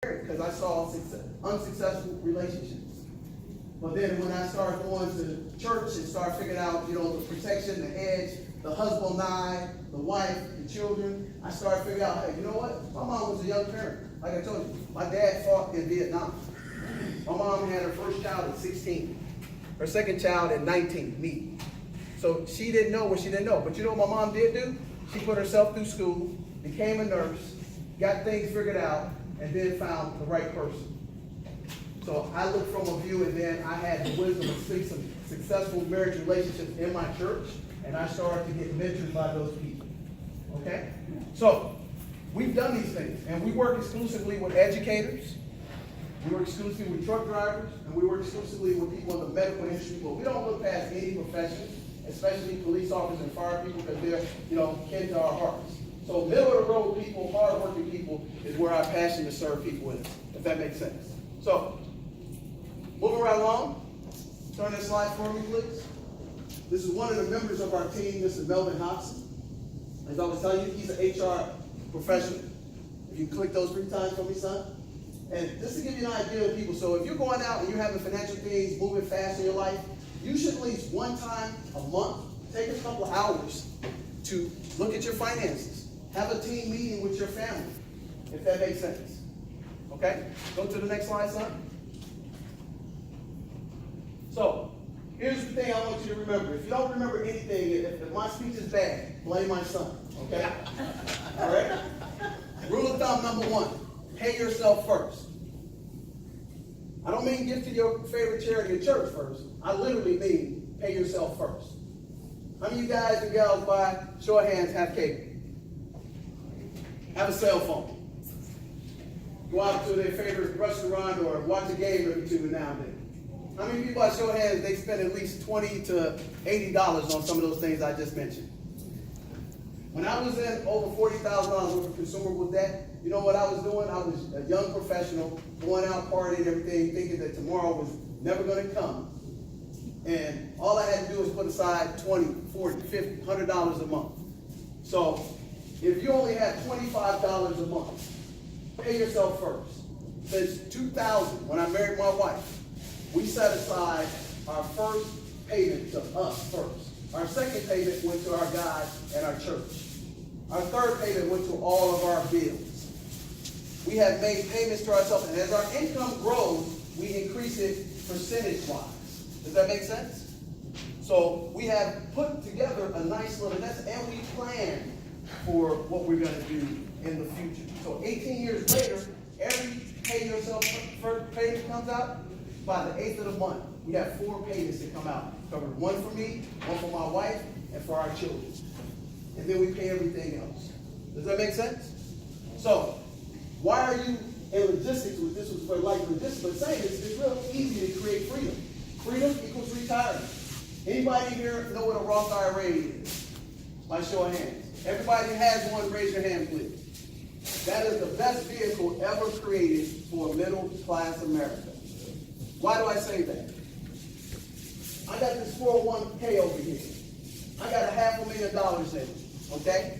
because I saw unsuccessful relationships. But then when I started going to church and started figuring out, the protection, the hedge, the husband and I, the wife, the children, I started figuring out, hey, you know what? My mom was a young parent. Like I told you, my dad fought in Vietnam. My mom had her first child at 16. Her second child at 19, me. So she didn't know what she didn't know. But you know what my mom did do? She put herself through school, became a nurse, got things figured out, and then found the right person. So I looked from a view, and then I had the wisdom to see some successful marriage relationships in my church, and I started to get mentored by those people. Okay? So we've done these things, and we work exclusively with educators. We work exclusively with truck drivers, and we work exclusively with people in the medical industry, but we don't look past any profession, especially police officers and fire people, because they're, kin to our hearts. So middle of the road people, hard-working people, is where our passion to serve people is, if that makes sense. So, moving right along, turn this slide for me, please. This is one of the members of our team. This is Melvin Hobson. As I was telling you, he's an HR professional. If you click those 3 times for me, son. And just to give you an idea of people, so if you're going out and you're having financial things moving fast in your life, you should at least one time a month take a couple of hours to look at your finances. Have a team meeting with your family, if that makes sense. Okay? Go to the next slide, son. So, here's the thing I want you to remember. If you don't remember anything, if my speech is bad, blame my son. Okay? All right? Rule of thumb number 1. Pay yourself first. I don't mean give to your favorite charity or church first. I literally mean pay yourself first. How many of you guys and gals, by show of hands, have cable? Have a cell phone? Go out to their favorite restaurant or watch a game every 2 now and then? How many people, by show of hands, they spend at least $20 to $80 on some of those things I just mentioned? When I was in over $40,000 worth of consumable debt, you know what I was doing? I was a young professional, going out partying and everything, thinking that tomorrow was never going to come. And all I had to do was put aside $20, $40, $50, $100 a month. So if you only had $25 a month, pay yourself first. Since 2000, when I married my wife, we set aside our first payment to us first. Our second payment went to our God and our church. Our third payment went to all of our bills. We have made payments to ourselves, and as our income grows, we increase it percentage-wise. Does that make sense? So we have put together a nice little nest, and we plan for what we're going to do in the future. So 18 years later, every pay yourself first payment comes out. By the 8th of the month, we have 4 payments that come out. Covered 1 for me, 1 for my wife, and for our children. And then we pay everything else. Does that make sense? So, why are you in logistics? This was for like logistics, but saying it's real easy to create freedom. Freedom equals retirement. Anybody here know what a Roth IRA is? By show of hands. Everybody has one, raise your hand, please. That is the best vehicle ever created for middle class America. Why do I say that? I got this 401k over here. I got $500,000 in it, okay?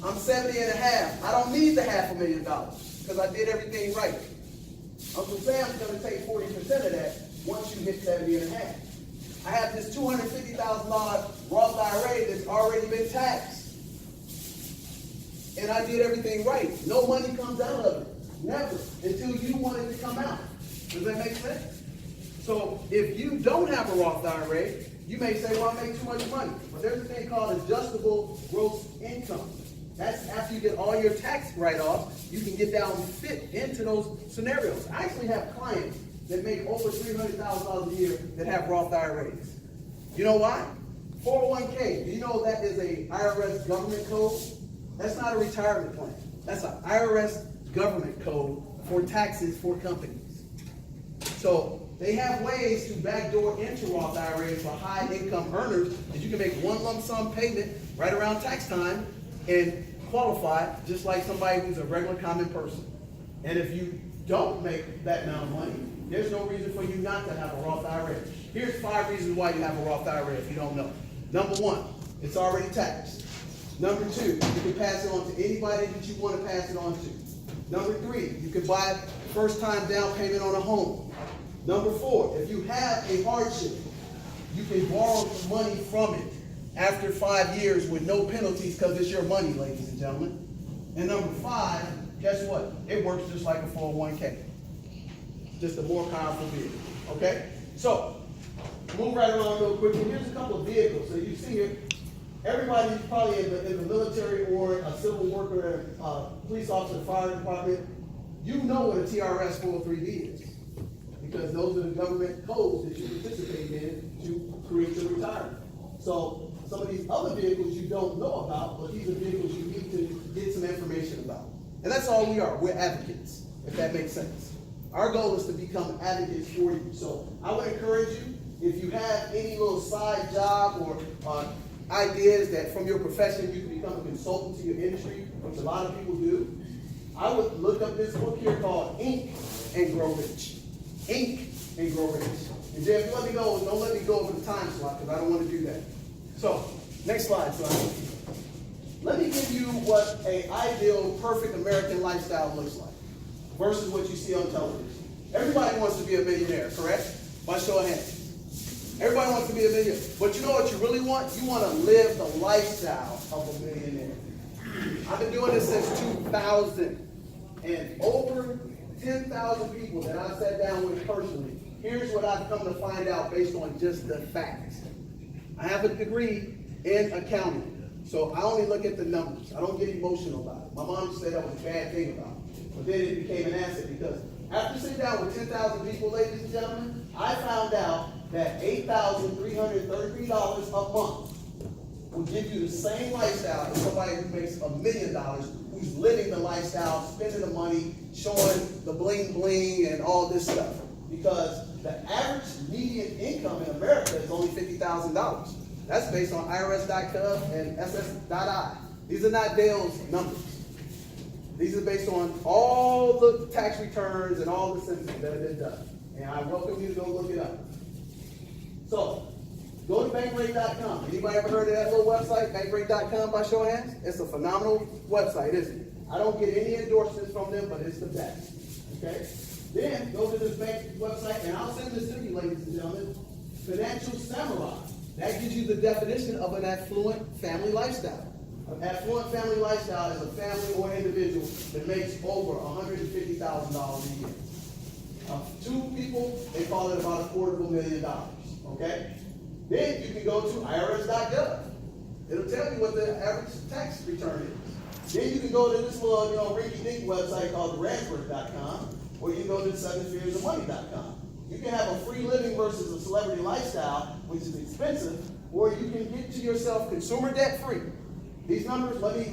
I'm 70 and a half. I don't need the $500,000 because I did everything right. Uncle Sam's going to take 40% of that once you hit 70 and a half. I have this $250,000 Roth IRA that's already been taxed. And I did everything right. No money comes out of it. Never. Until you want it to come out. Does that make sense? So if you don't have a Roth IRA, you may say, well, I make too much money. But there's a thing called adjustable gross income. That's after you get all your tax write-offs, you can get down and fit into those scenarios. I actually have clients that make over $300,000 a year that have Roth IRAs. You know why? 401k, do you know that is a IRS government code? That's not a retirement plan. That's an IRS government code for taxes for companies. So they have ways to backdoor into Roth IRAs for high income earners that you can make one lump sum payment right around tax time and qualify just like somebody who's a regular common person. And if you don't make that amount of money, there's no reason for you not to have a Roth IRA. Here's 5 reasons why you have a Roth IRA if you don't know. Number 1, it's already taxed. Number 2, you can pass it on to anybody that you want to pass it on to. Number 3, you can buy first-time down payment on a home. Number 4, if you have a hardship, you can borrow money from it after 5 years with no penalties because it's your money, ladies and gentlemen. And number 5, guess what? It works just like a 401k. Just a more powerful vehicle, okay? So, move right along real quickly. Here's a couple of vehicles. So you see here, everybody probably in the military or a civil worker, police officer, fire department, you know what a TRS 403B is. Because those are the government codes that you participate in to create your retirement. So some of these other vehicles you don't know about, but these are vehicles you need to get some information about. And that's all we are. We're advocates, if that makes sense. Our goal is to become advocates for you. So I would encourage you, if you have any little side job or ideas that from your profession you can become a consultant to your industry, which a lot of people do, I would look up this book here called Ink and Grow Rich. Ink and Grow Rich. And Jeff, you let me go, don't let me go over the time slot because I don't want to do that. So, next slide, son. Let me give you what an ideal, perfect American lifestyle looks like versus what you see on television. Everybody wants to be a millionaire, correct? By show of hands. Everybody wants to be a millionaire. But you know what you really want? You want to live the lifestyle of a millionaire. I've been doing this since 2000. And over 10,000 people that I sat down with personally, here's what I've come to find out based on just the facts. I have a degree in accounting, so I only look at the numbers. I don't get emotional about it. My mom said that was a bad thing about it, but then it became an asset because after sitting down with 10,000 people, ladies and gentlemen, I found out that $8,333 a month will give you the same lifestyle as somebody who makes $1 million, who's living the lifestyle, spending the money, showing the bling bling and all this stuff. Because the average median income in America is only $50,000. That's based on IRS.gov and SS.I. These are not Dale's numbers. These are based on all the tax returns and all the census that have been done. And I welcome you to go look it up. So, go to bankrate.com. Anybody ever heard of that little website, bankrate.com, by show of hands? It's a phenomenal website, isn't it? I don't get any endorsements from them, but it's the best. Okay? Then go to this bank website, and I'll send this to you, ladies and gentlemen. Financial Samurai. That gives you the definition of an affluent family lifestyle. An affluent family lifestyle is a family or individual that makes over $150,000 a year. 2 people, they call it about $250,000. Okay? Then you can go to IRS.gov. It'll tell you what the average tax return is. Then you can go to this little, rinky-dink website called Ranchwork.com, or you can go to 7fearsofmoney.com. You can have a free living versus a celebrity lifestyle, which is expensive, or you can get to yourself consumer debt free. These numbers, let me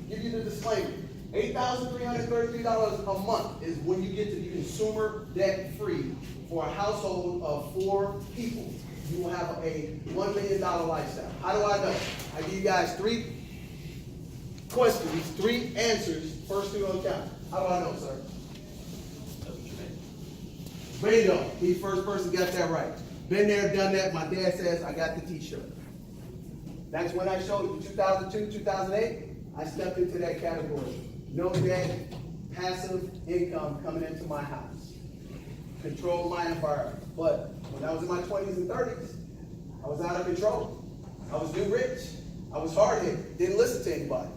give you the disclaimer. $8,333 a month is when you get to be consumer debt free for a household of 4 people. You will have a $1 million lifestyle. How do I know? I give you guys 3 questions, 3 answers, first 2 on count. How do I know, sir? Bingo. He's the first person got that right. Been there, done that. My dad says I got the t-shirt. That's when I showed you 2002, 2008. I stepped into that category. No debt, passive income coming into my house. Control my environment. But when I was in my 20s and 30s, I was out of control. I was new rich. I was hard-headed. Didn't listen to anybody.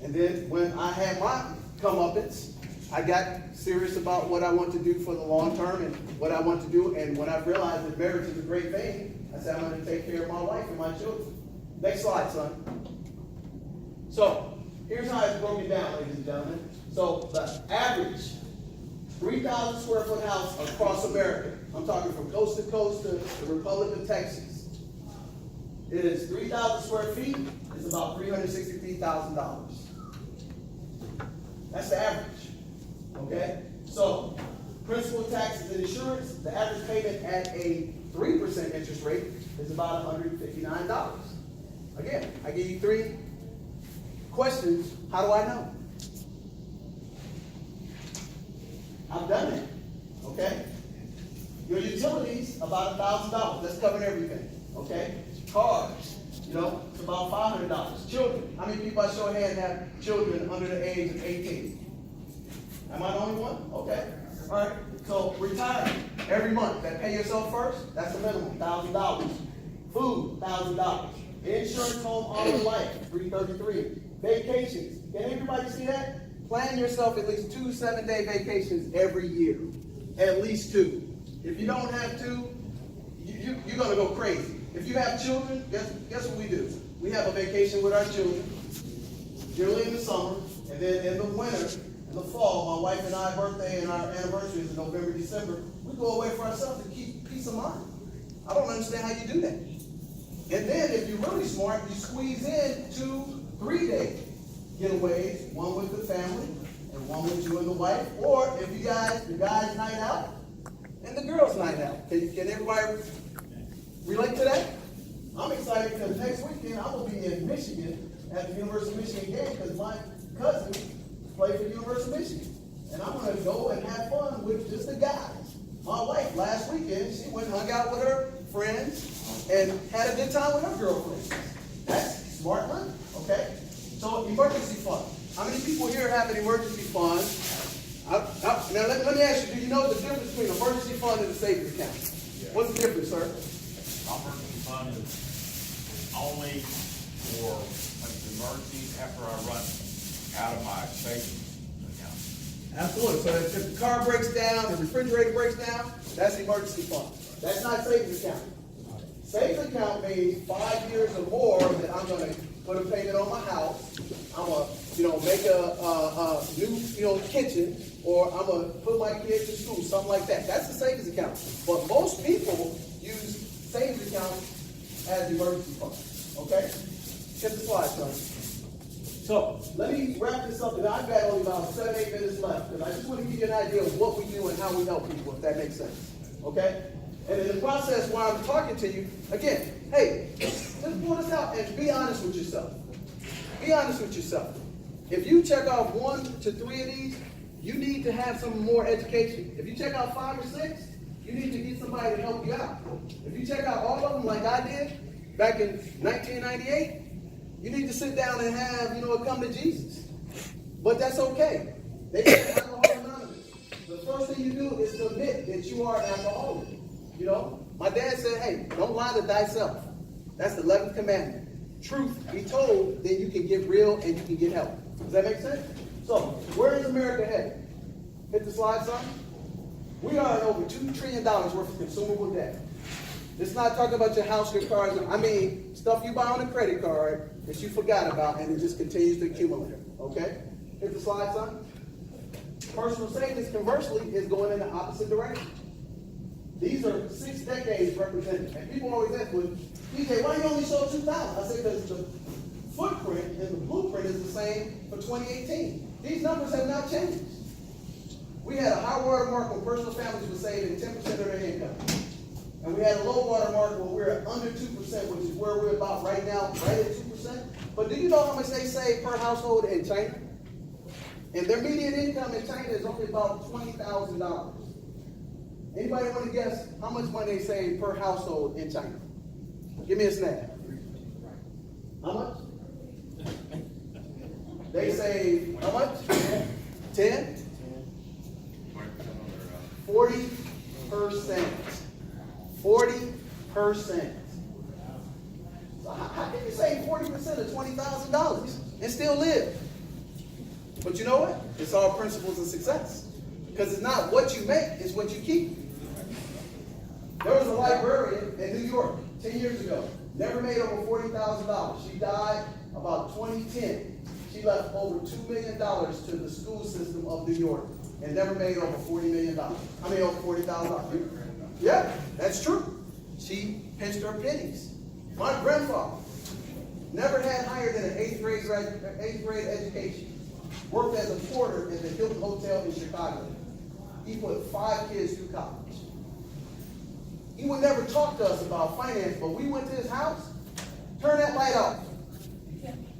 And then when I had my comeuppance, I got serious about what I want to do for the long term and what I want to do. And when I realized that marriage is a great thing, I said I'm going to take care of my wife and my children. Next slide, son. So here's how it's broken down, ladies and gentlemen. So the average 3,000 square foot house across America, I'm talking from coast to coast to the Republic of Texas, it is 3,000 square feet. It's about $363,000. That's the average. Okay? So, principal, taxes, and insurance, the average payment at a 3% interest rate is about $159. Again, I give you 3 questions. How do I know? I've done it. Okay? Your utilities, about $1,000. That's covering everything. Okay? Cars, it's about $500. Children, how many people by show of hands have children under the age of 18? Am I the only one? Okay. All right. So retirement every month. That pay yourself first. That's the minimum. $1,000. Food, $1,000. Insurance, home, auto, life, $333. Vacations. Can everybody see that? Plan yourself at least 2 7-day vacations every year. At least 2. If you don't have 2, you're going to go crazy. If you have children, guess what we do? We have a vacation with our children, generally in the summer, and then in the winter, in the fall, my wife and I, birthday and our anniversary is in November, December, we go away for ourselves to keep peace of mind. I don't understand how you do that. And then if you're really smart, you squeeze in 2 3-day getaways, one with the family and one with you and the wife, or if the guys night out and the girls night out. Can everybody relate to that? I'm excited because next weekend I'm going to be in Michigan at the University of Michigan game because my cousin played for the University of Michigan. And I'm going to go and have fun with just the guys. My wife, last weekend, she went and hung out with her friends and had a good time with her girlfriends. That's smart money, okay? So emergency fund. How many people here have an emergency fund? Now let me ask you, do you know the difference between an emergency fund and a savings account? Yeah. What's the difference, sir? Emergency fund is only for like emergencies after I run out of my savings account. Absolutely. So if the car breaks down, the refrigerator breaks down, that's the emergency fund. That's not savings account. Savings account means 5 years or more that I'm going to put a payment on my house. I'm going to make a new kitchen, or I'm going to put my kids in school, something like that. That's the savings account. But most people use savings account as emergency fund. Okay? Get the slide, son. So let me wrap this up. And I've got only about 7-8 minutes left because I just want to give you an idea of what we do and how we help people, if that makes sense. Okay? And in the process, while I'm talking to you, again, hey, just pull this out and be honest with yourself. Be honest with yourself. If you check off 1 to 3 of these, you need to have some more education. If you check out 5 or 6, you need to get somebody to help you out. If you check out all of them like I did back in 1998, you need to sit down and have, a come to Jesus. But that's okay. They say Alcoholics Anonymous. The first thing you do is to admit that you are an alcoholic. My dad said, hey, don't lie to thyself. That's the 11th commandment. Truth be told, then you can get real and you can get help. Does that make sense? So, where is America headed? Hit the slide, son. We are at over $2 trillion worth of consumable debt. It's not talking about your house, your cars. I mean, stuff you buy on a credit card that you forgot about and it just continues to accumulate. Okay? Hit the slide, son. Personal savings, conversely, is going in the opposite direction. These are 6 decades represented. And people always ask, well, DJ, why you only show 2000? I say, because the footprint and the blueprint is the same for 2018. These numbers have not changed. We had a high water mark when personal families were saving 10% of their income. And we had a low water mark where we're at under 2%, which is where we're about right now, right at 2%. But do you know how much they save per household in China? And their median income in China is only about $20,000. Anybody want to guess how much money they save per household in China? Give me a snap. How much? They save how much? 10? 40%. 40%. So how can you save 40% of $20,000 and still live? But you know what? It's all principles of success. Because it's not what you make, it's what you keep. There was a librarian in New York 10 years ago. Never made over $40,000. She died about 2010. She left over $2 million to the school system of New York and never made over $40 million. I mean, over $40,000. Yeah, that's true. She pinched her pennies. My grandfather never had higher than an 8th grade education. Worked as a porter at the Hilton Hotel in Chicago. He put 5 kids through college. He would never talk to us about finance, but we went to his house. Turn that light off.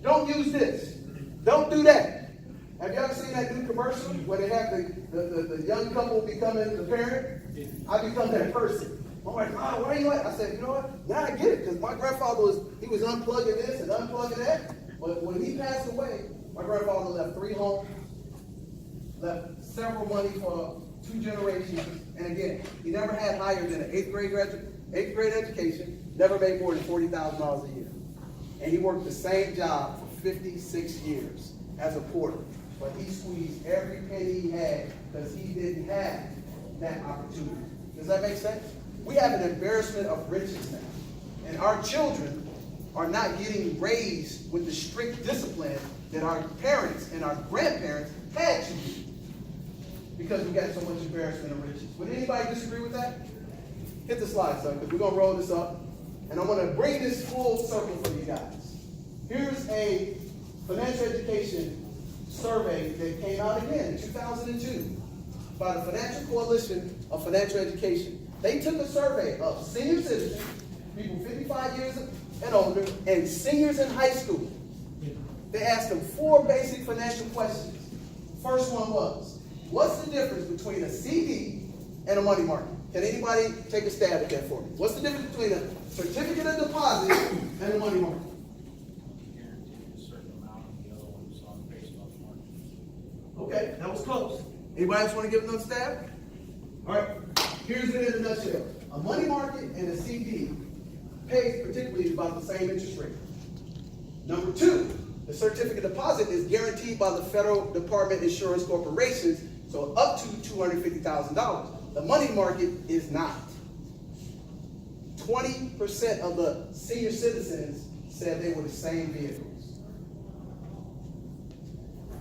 Don't use this. Don't do that. Have you ever seen that new commercial where they have the young couple becoming the parent? I become that person. I'm like, why are you like? I said, you know what? Now I get it, because my grandfather was unplugging this and unplugging that. But when he passed away, my grandfather left 3 homes, left several money for 2 generations. And again, he never had higher than an eighth grade education, never made more than $40,000 a year. And he worked the same job for 56 years as a porter. But he squeezed every penny he had because he didn't have that opportunity. Does that make sense? We have an embarrassment of riches now. And our children are not getting raised with the strict discipline that our parents and our grandparents had to do. Because we got so much embarrassment of riches. Would anybody disagree with that? Hit the slide, son, because we're going to roll this up. And I want to bring this full circle for you guys. Here's a financial education survey that came out again in 2002 by the Financial Coalition of Financial Education. They took a survey of senior citizens, people 55 years and older, and seniors in high school. They asked them 4 basic financial questions. First one was, what's the difference between a CD and a money market? Can anybody take a stab at that for me? What's the difference between a certificate of deposit and a money market? Guaranteed a certain amount, and the other one's on based off market. Okay, that was close. Anybody else want to give another stab? All right, here's it in a nutshell. A money market and a CD pays particularly about the same interest rate. Number 2, the certificate deposit is guaranteed by the Federal Department Insurance Corporations, so up to $250,000. The money market is not. 20% of the senior citizens said they were the same vehicles.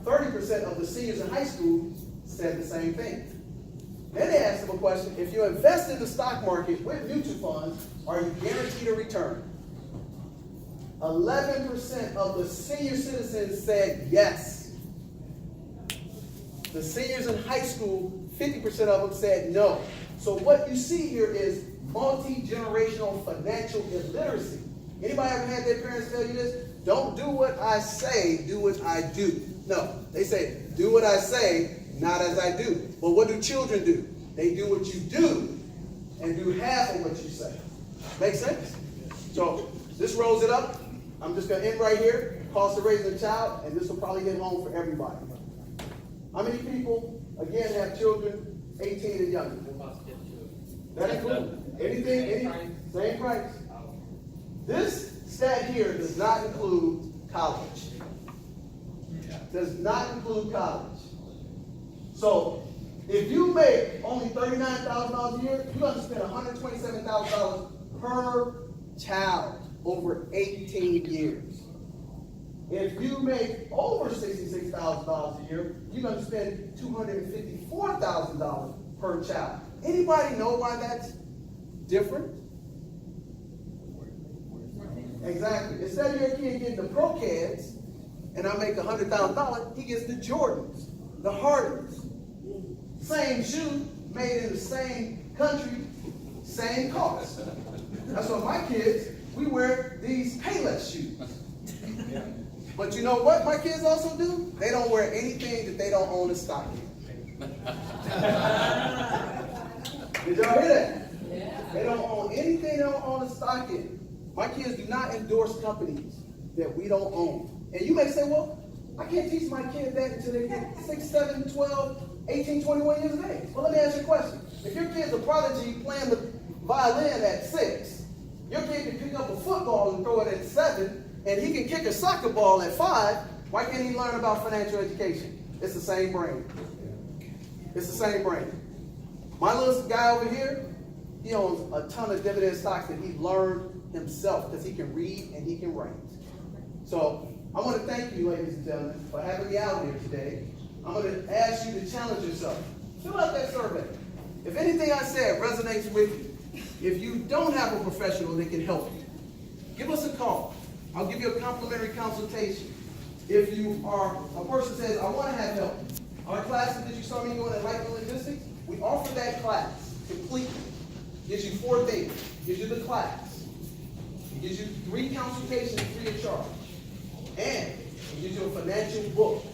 30% of the seniors in high school said the same thing. Then they asked them a question, if you invest in the stock market with mutual funds, are you guaranteed a return? 11% of the senior citizens said yes. The seniors in high school, 50% of them said no. So what you see here is multi-generational financial illiteracy. Anybody ever had their parents tell you this? Don't do what I say, do what I do. No, they say, do what I say, not as I do. But what do children do? They do what you do and do half of what you say. Make sense? So this rolls it up. I'm just going to end right here. Cost of raising a child, and this will probably hit home for everybody. How many people, again, have children 18 and younger? That includes anything, same price. This stat here does not include college. Does not include college. So if you make only $39,000 a year, you're going to spend $127,000 per child over 18 years. If you make over $66,000 a year, you're going to spend $254,000 per child. Anybody know why that's different? Exactly. Instead of your kid getting the Pro Kids, and I make $100,000, he gets the Jordans, the Hardens. Same shoe, made in the same country, same cost. That's why my kids, we wear these Payless shoes. But you know what my kids also do? They don't wear anything that they don't own a stock in. Did y'all hear that? Yeah. They don't own anything they don't own a stock in. My kids do not endorse companies that we don't own. And you may say, well, I can't teach my kid that until they get 6, 7, 12, 18, 21 years of age. Well, let me ask you a question. If your kid's a prodigy playing the violin at 6, your kid can pick up a football and throw it at 7, and he can kick a soccer ball at 5, why can't he learn about financial education? It's the same brain. It's the same brain. My little guy over here, he owns a ton of dividend stocks that he learned himself because he can read and he can write. So I want to thank you, ladies and gentlemen, for having me out here today. I'm going to ask you to challenge yourself. Fill out that survey. If anything I said resonates with you, if you don't have a professional that can help you, give us a call. I'll give you a complimentary consultation. If you are a person says, I want to have help. Our classes that you saw me doing at Light Logistics, we offer that class completely. Gives you 4 things. Gives you the class. It gives you 3 consultations free of charge. And it gives you a financial book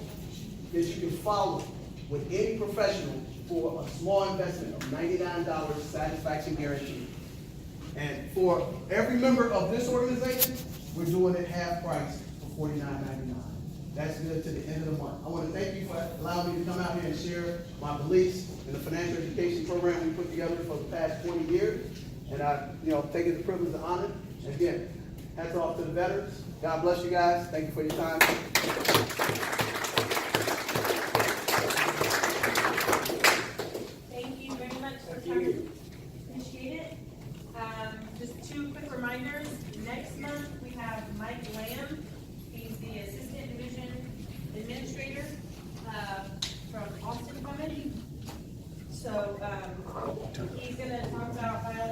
that you can follow with any professional for a small investment of $99 satisfaction guarantee. And for every member of this organization, we're doing it half price for $49.99. That's good to the end of the month. I want to thank you for allowing me to come out here and share my beliefs in the financial education program we put together for the past 20 years. And I, take it as a privilege and honor. And again, hats off to the veterans. God bless you guys. Thank you for your time. Thank you very much for coming. Appreciate it. Just two quick reminders. Next month, we have Mike Lamb. He's the assistant